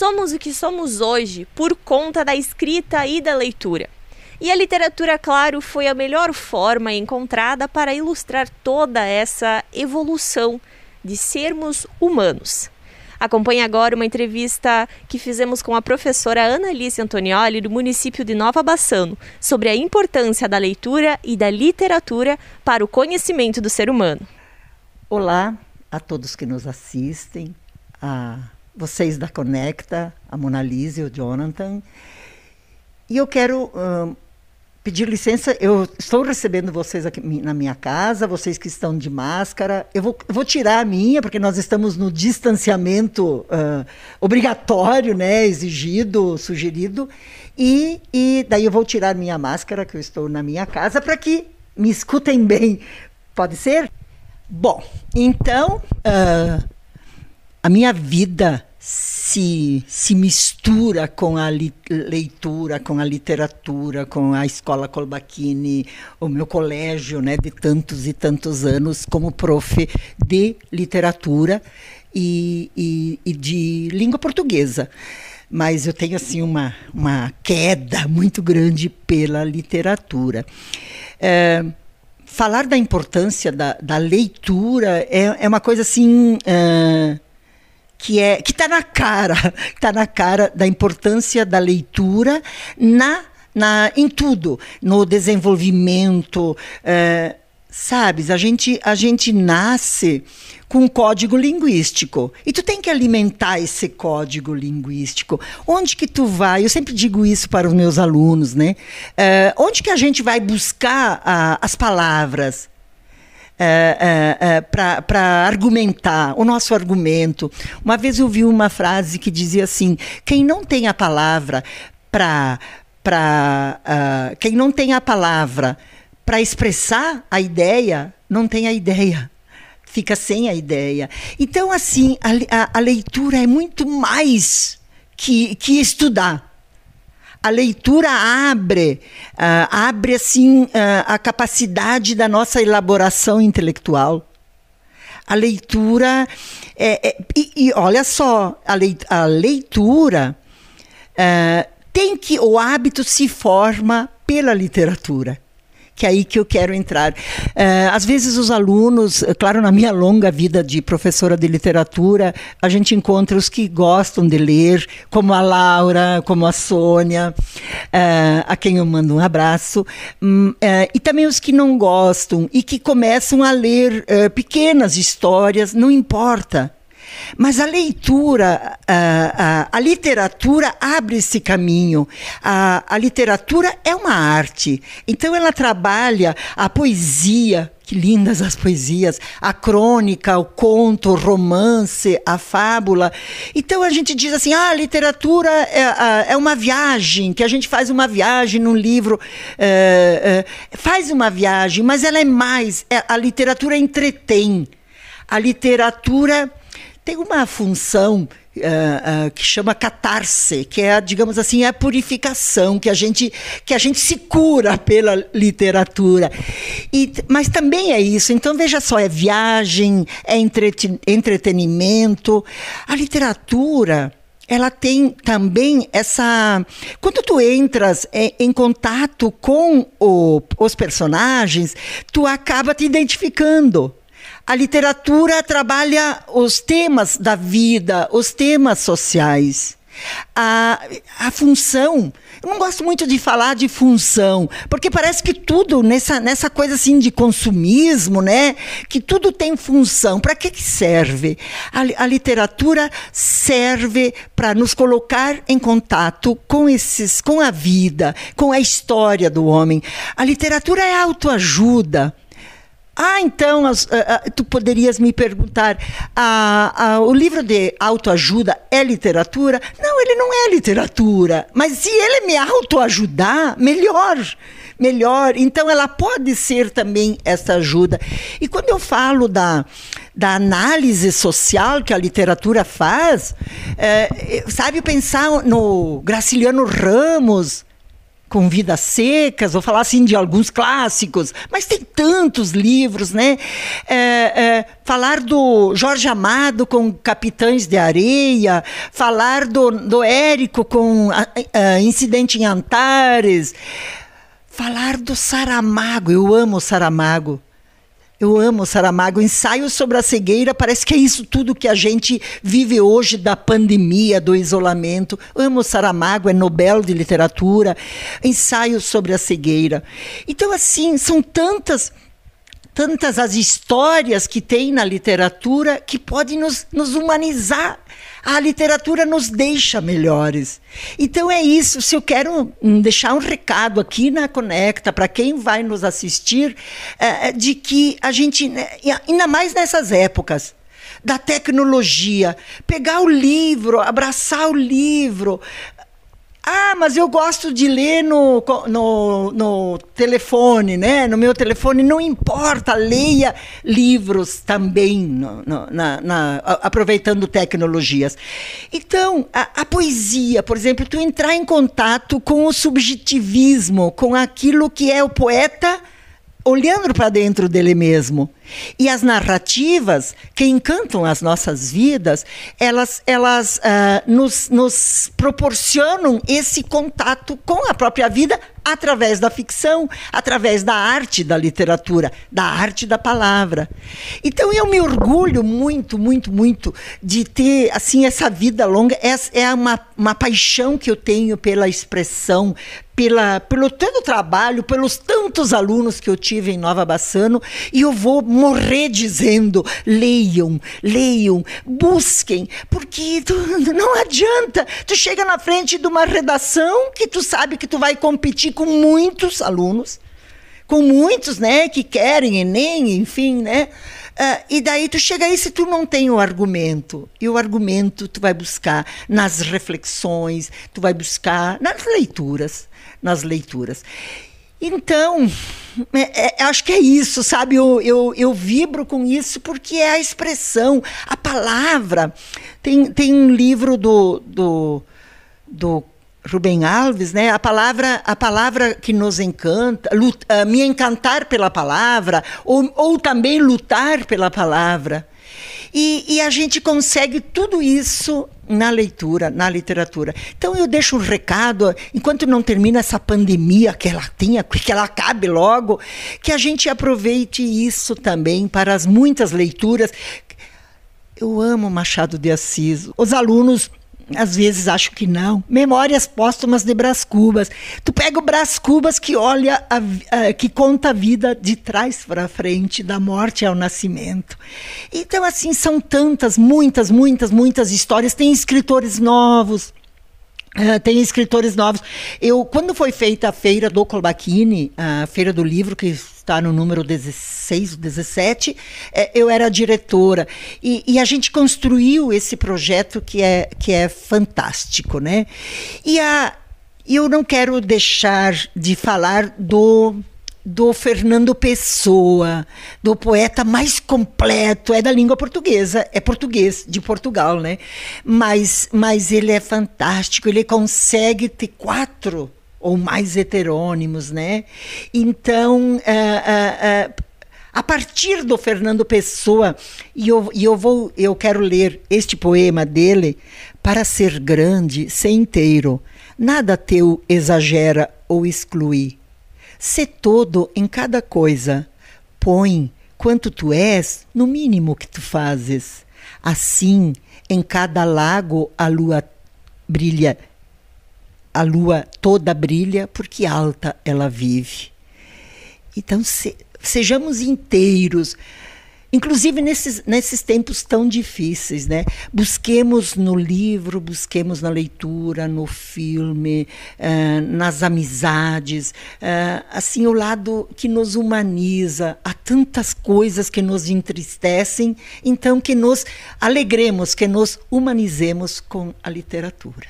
somos o que somos hoje por conta da escrita e da leitura. E a literatura, claro, foi a melhor forma encontrada para ilustrar toda essa evolução de sermos humanos. Acompanhe agora uma entrevista que fizemos com a professora Ana Alice Antonioli, do município de Nova Bassano, sobre a importância da leitura e da literatura para o conhecimento do ser humano. Olá a todos que nos assistem, a vocês da Conecta, a Mona Lisa e o Jonathan. E eu quero pedir licença, eu estou recebendo vocês aqui na minha casa, vocês que estão de máscara. Eu vou tirar a minha, porque nós estamos no distanciamento obrigatório, né, exigido, sugerido. E daí eu vou tirar minha máscara, que eu estou na minha casa, para que me escutem bem. Pode ser? Bom, então, a minha vida se mistura com a leitura, com a literatura, com a Escola Colbachini, o meu colégio, né, de tantos e tantos anos como prof de literatura e de língua portuguesa. Mas eu tenho assim uma queda muito grande pela literatura. Falar da importância da leitura é uma coisa assim... que está na cara da importância da leitura em tudo, no desenvolvimento, sabes? A gente nasce com um código linguístico e tu tem que alimentar esse código linguístico. Onde que tu vai? Eu sempre digo isso para os meus alunos, né? Onde que a gente vai buscar as palavras? Para argumentar, o nosso argumento. Uma vez eu vi uma frase que dizia assim: quem não tem a palavra quem não tem a palavra para expressar a ideia, não tem a ideia. Fica sem a ideia. Então, assim, a leitura é muito mais que estudar. A leitura abre assim, a capacidade da nossa elaboração intelectual. A leitura... E olha só, a leitura o hábito se forma pela literatura. Que é aí que eu quero entrar. Às vezes os alunos, claro, na minha longa vida de professora de literatura, a gente encontra os que gostam de ler, como a Laura, como a Sônia, a quem eu mando um abraço, e também os que não gostam e que começam a ler pequenas histórias, não importa. Mas a leitura, a literatura abre esse caminho. A literatura é uma arte. Então ela trabalha a poesia, que lindas as poesias, a crônica, o conto, o romance, a fábula. Então a gente diz assim, a literatura é uma viagem, que a gente faz uma viagem num livro, faz uma viagem, mas ela é mais, a literatura entretém. A literatura... tem uma função que chama catarse, que é, digamos assim, a purificação, que a gente se cura pela literatura. Mas também é isso. Então, veja só, é viagem, é entretenimento. A literatura... ela tem também essa... Quando tu entras em contato com os personagens, tu acaba te identificando. A literatura trabalha os temas da vida, os temas sociais. A função, eu não gosto muito de falar de função, porque parece que tudo nessa coisa assim de consumismo, né? Que tudo tem função. Para que serve? A literatura serve para nos colocar em contato com a vida, com a história do homem. A literatura é autoajuda. Então, tu poderias me perguntar, o livro de autoajuda é literatura? Não, ele não é literatura, mas se ele me autoajudar, melhor. Então, ela pode ser também essa ajuda. E quando eu falo da análise social que a literatura faz, sabe, pensar no Graciliano Ramos, com Vidas Secas, vou falar assim de alguns clássicos, mas tem tantos livros, né? Falar do Jorge Amado com Capitães de Areia, falar do Érico com Incidente em Antares, falar do Saramago, eu amo Saramago. Eu amo Saramago. Ensaio sobre a cegueira, parece que é isso tudo que a gente vive hoje da pandemia, do isolamento. Eu amo Saramago, é Nobel de Literatura. Ensaio sobre a cegueira. Então, assim, são tantas as histórias que tem na literatura que podem nos humanizar. A literatura nos deixa melhores. Então é isso. Se eu quero deixar um recado aqui na Conecta, para quem vai nos assistir, de que a gente, ainda mais nessas épocas da tecnologia, pegar o livro, abraçar o livro. Mas eu gosto de ler no telefone, né? No meu telefone, não importa, leia livros também, aproveitando tecnologias. Então, a poesia, por exemplo, tu entrar em contato com o subjetivismo, com aquilo que é o poeta olhando para dentro dele mesmo. E as narrativas que encantam as nossas vidas, elas nos proporcionam esse contato com a própria vida através da ficção, através da arte da literatura, da arte da palavra. Então eu me orgulho muito, muito, muito de ter assim, essa vida longa. É uma paixão que eu tenho pela expressão, pelo todo o trabalho, pelos tantos alunos que eu tive em Nova Bassano, e eu vou morrer dizendo: leiam, busquem, porque não adianta. Tu chega na frente de uma redação que tu sabe que tu vai competir com muitos alunos, com muitos, né, que querem Enem, enfim, né? E daí tu chega aí, se tu não tem o argumento, e o argumento tu vai buscar nas reflexões, tu vai buscar nas leituras. Então, acho que é isso, sabe? Eu vibro com isso porque é a expressão, a palavra. Tem um livro do Rubem Alves, né? A palavra que nos encanta, me encantar pela palavra, ou também lutar pela palavra. E a gente consegue tudo isso na leitura, na literatura. Então eu deixo um recado, enquanto não termina essa pandemia, que ela acabe logo, que a gente aproveite isso também para as muitas leituras. Eu amo Machado de Assis. Os alunos às vezes acho que não. Memórias Póstumas de Brás Cubas. Tu pega o Brás Cubas que olha, que conta a vida de trás para frente, da morte ao nascimento. Então, assim, são tantas, muitas histórias. Tem escritores novos. Quando foi feita a feira do Colbachini, a feira do livro, que está no número 16, 17, eu era diretora. E a gente construiu esse projeto que é fantástico, né? E eu não quero deixar de falar do Fernando Pessoa, do poeta mais completo, é da língua portuguesa, é português de Portugal, né? Mas ele é fantástico, ele consegue ter 4 ou mais heterônimos, né? Então, a partir do Fernando Pessoa, eu quero ler este poema dele: para ser grande, ser inteiro, nada teu exagera ou exclui. Sê todo em cada coisa, põe quanto tu és no mínimo que tu fazes. Assim, em cada lago a lua brilha, a lua toda brilha, porque alta ela vive. Então, sejamos inteiros, inclusive nesses tempos tão difíceis, né? Busquemos no livro, busquemos na leitura, no filme, nas amizades, assim, o lado que nos humaniza. Há tantas coisas que nos entristecem, então que nos alegremos, que nos humanizemos com a literatura.